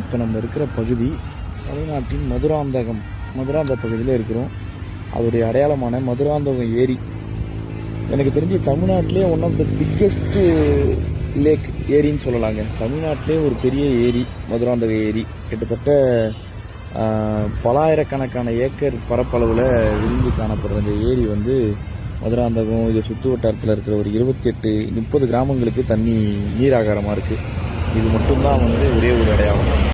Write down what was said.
இப்போ நம்ம இருக்கிற பகுதி தமிழ்நாட்டின் மதுராந்த பகுதியில் இருக்கிறோம். அதோடைய அடையாளமான மதுராந்தகம் ஏரி. எனக்கு தெரிஞ்சு தமிழ்நாட்டிலே one of the biggest lake ஏரின்னு சொல்லலாங்க. தமிழ்நாட்டிலே ஒரு பெரிய ஏரி மதுராந்தக ஏரி. கிட்டத்தட்ட பலாயிரக்கணக்கான ஏக்கர் பரப்பளவில் விரிந்து காணப்படுற இந்த ஏரி மதுராந்தகம் இதை சுற்று வட்டாரத்தில் இருக்கிற ஒரு 28-30 கிராமங்களுக்கு தண்ணி நீராகாரமாக இருக்குது. இது மட்டும்தான் ஒரே ஒரு அடையாளம்.